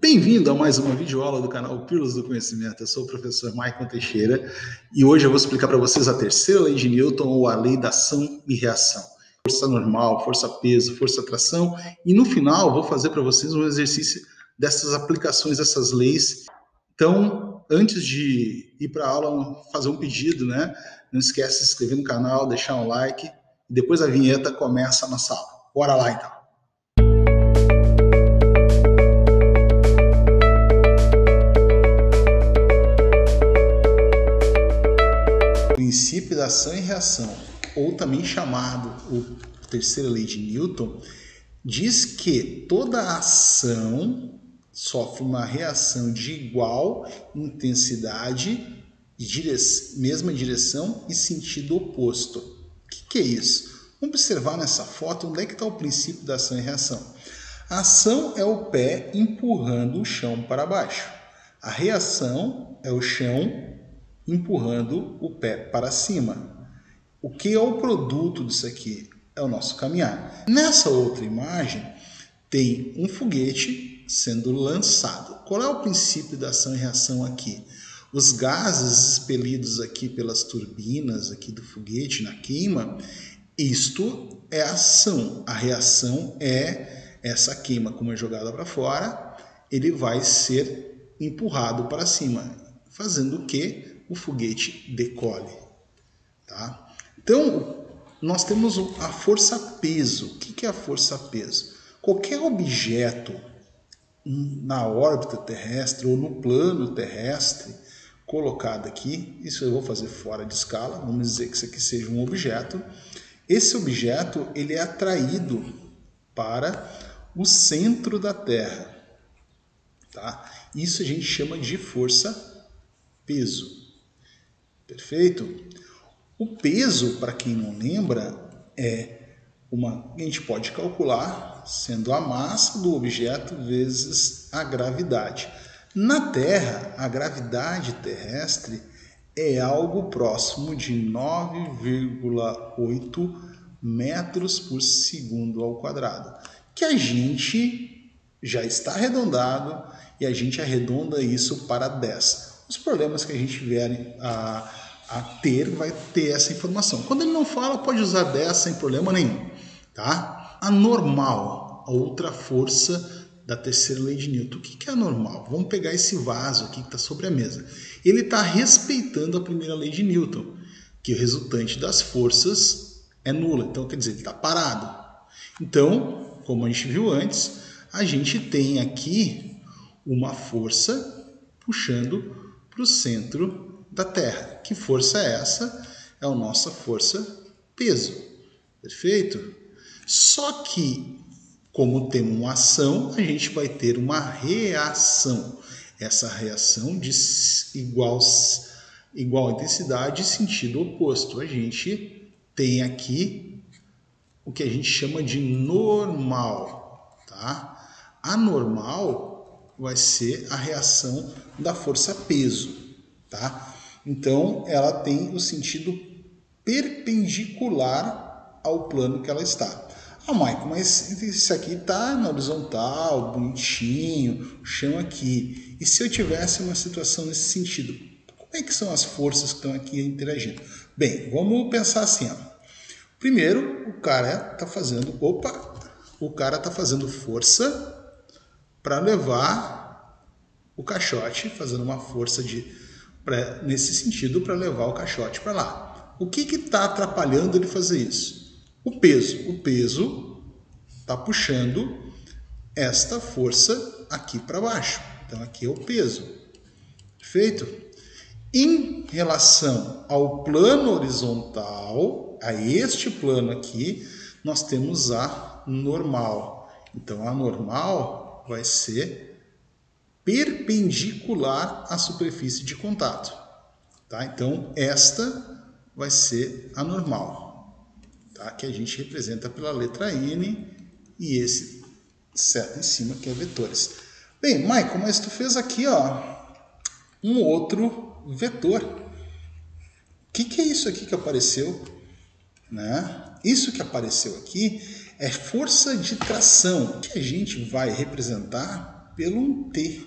Bem-vindo a mais uma videoaula do canal Pílulas do Conhecimento. Eu sou o professor Maicon Teixeira e hoje eu vou explicar para vocês a terceira lei de Newton, ou a lei da ação e reação. Força normal, força-peso, força-atração, e no final eu vou fazer para vocês um exercício dessas aplicações dessas leis. Então, antes de ir para a aula, fazer um pedido, né? Não esquece de se inscrever no canal, deixar um like, e depois a vinheta começa a nossa aula. Bora lá então! Princípio da ação e reação, ou também chamado a terceira lei de Newton, diz que toda ação sofre uma reação de igual intensidade, mesma direção e sentido oposto. O que é isso? Vamos observar nessa foto onde é que está o princípio da ação e reação. A ação é o pé empurrando o chão para baixo. A reação é o chão empurrando o pé para cima. O que é o produto disso aqui? É o nosso caminhar. Nessa outra imagem tem um foguete sendo lançado. Qual é o princípio da ação e reação aqui? Os gases expelidos aqui pelas turbinas aqui do foguete na queima, isto é a ação. A reação é essa queima, como é jogada para fora, ele vai ser empurrado para cima, fazendo o que? O foguete decole. Tá? Então, nós temos a força-peso. O que é a força-peso? Qualquer objeto na órbita terrestre ou no plano terrestre colocado aqui, isso eu vou fazer fora de escala, vamos dizer que isso aqui seja um objeto. Esse objeto ele é atraído para o centro da Terra. Tá? Isso a gente chama de força-peso. Perfeito? O peso, para quem não lembra, a gente pode calcular sendo a massa do objeto vezes a gravidade. Na Terra, a gravidade terrestre é algo próximo de 9,8 metros por segundo ao quadrado, que a gente já está arredondado e a gente arredonda isso para 10. Os problemas que a gente vier a ter, vai ter essa informação. Quando ele não fala, pode usar 10 sem problema nenhum. Tá? A normal, a outra força da terceira lei de Newton. O que é a normal? Vamos pegar esse vaso aqui que está sobre a mesa. Ele está respeitando a primeira lei de Newton, que o resultante das forças é nula. Então, quer dizer, ele está parado. Então, como a gente viu antes, a gente tem aqui uma força puxando para o centro da Terra. Que força é essa? É a nossa força-peso. Perfeito? Só que, como temos uma ação, a gente vai ter uma reação. Essa reação de igual intensidade e sentido oposto. A gente tem aqui o que a gente chama de normal. Tá? A normal vai ser a reação da força-peso. Tá? Então, ela tem o sentido perpendicular ao plano que ela está. Ah, Maicon, mas isso aqui está na horizontal, bonitinho, o chão aqui. E se eu tivesse uma situação nesse sentido? Como é que são as forças que estão aqui interagindo? Bem, vamos pensar assim. Ó. Primeiro, o cara está fazendo força para levar o caixote, fazendo uma força nesse sentido para levar o caixote para lá. O que está atrapalhando ele fazer isso? O peso. O peso está puxando esta força aqui para baixo. Então aqui é o peso. Perfeito? Em relação ao plano horizontal, a este plano aqui, nós temos a normal. Então a normal vai ser perpendicular à superfície de contato. Tá? Então, esta vai ser a normal, tá? Que a gente representa pela letra N e esse seta em cima que é vetores. Bem, Maicon, mas tu fez aqui um outro vetor. O que é isso aqui que apareceu? Né? Isso que apareceu aqui é força de tração, que a gente vai representar pelo um T.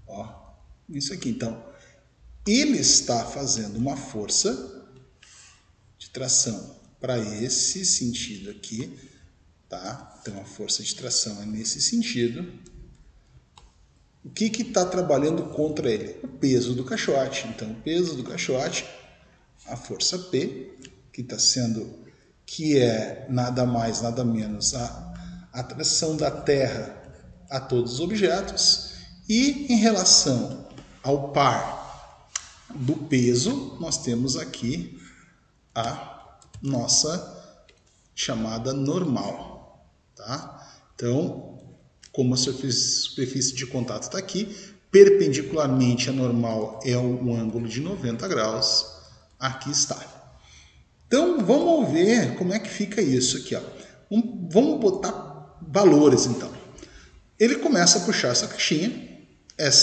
Ó, isso aqui. Então, ele está fazendo uma força de tração para esse sentido aqui, tá? Então, a força de tração é nesse sentido. O que está trabalhando contra ele? O peso do caixote. Então, o peso do caixote, a força P, que é nada mais, nada menos a atração da Terra a todos os objetos, e em relação ao par do peso, nós temos aqui a nossa chamada normal, tá? Então, como a superfície de contato está aqui, perpendicularmente a normal é um ângulo de 90 graus, aqui está. Então, vamos ver como é que fica isso aqui, ó. Vamos botar valores, então. Ele começa a puxar essa caixinha,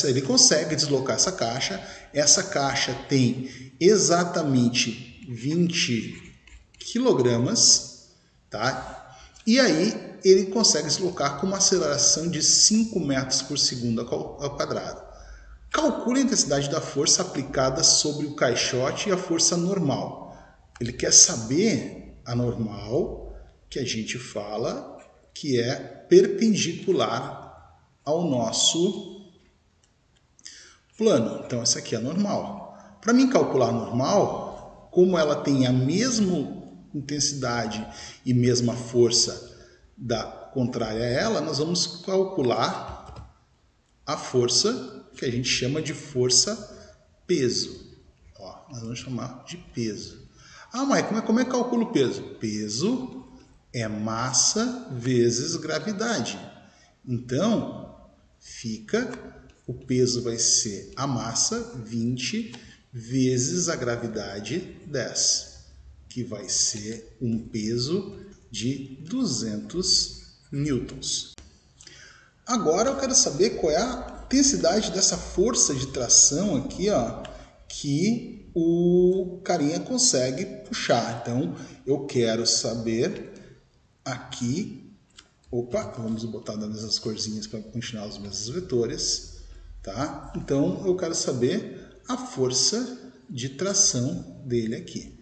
ele consegue deslocar essa caixa tem exatamente 20 quilogramas, tá? E aí ele consegue deslocar com uma aceleração de 5 metros por segundo ao quadrado. Calcule a intensidade da força aplicada sobre o caixote e a força normal. Ele quer saber a normal, que a gente fala que é perpendicular ao nosso plano. Então, essa aqui é a normal. Para mim calcular a normal, como ela tem a mesma intensidade e mesma força da contrária a ela, nós vamos calcular a força que a gente chama de força peso. Ó, nós vamos chamar de peso. Ah, mas como é que calcula o peso? Peso é massa vezes gravidade. Então, o peso vai ser a massa 20 vezes a gravidade 10, que vai ser um peso de 200 newtons. Agora eu quero saber qual é a intensidade dessa força de tração aqui, ó, que o carinha consegue puxar. Então, eu quero saber aqui, vamos botar nas mesmas corzinhas para continuar os mesmos vetores, tá? Então, eu quero saber a força de tração dele aqui.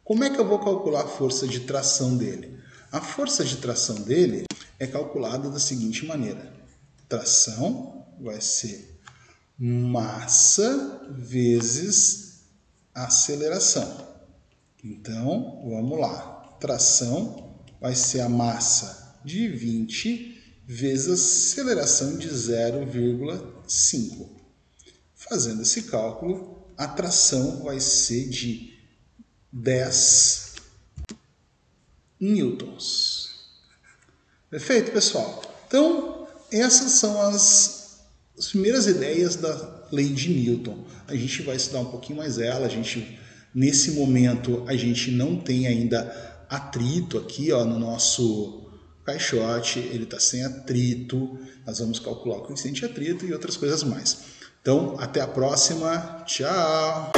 Como é que eu vou calcular a força de tração dele? A força de tração dele é calculada da seguinte maneira. Tração vai ser massa vezes aceleração. Então, vamos lá. Tração vai ser a massa de 20 vezes a aceleração de 0,5. Fazendo esse cálculo, a tração vai ser de 10 newtons. Perfeito, pessoal? Então, essas são as primeiras ideias da lei de Newton. A gente vai estudar um pouquinho mais ela. Nesse momento, a gente não tem ainda atrito aqui, ó, no nosso caixote. Ele está sem atrito. Nós vamos calcular o coeficiente de atrito e outras coisas mais. Então, até a próxima. Tchau!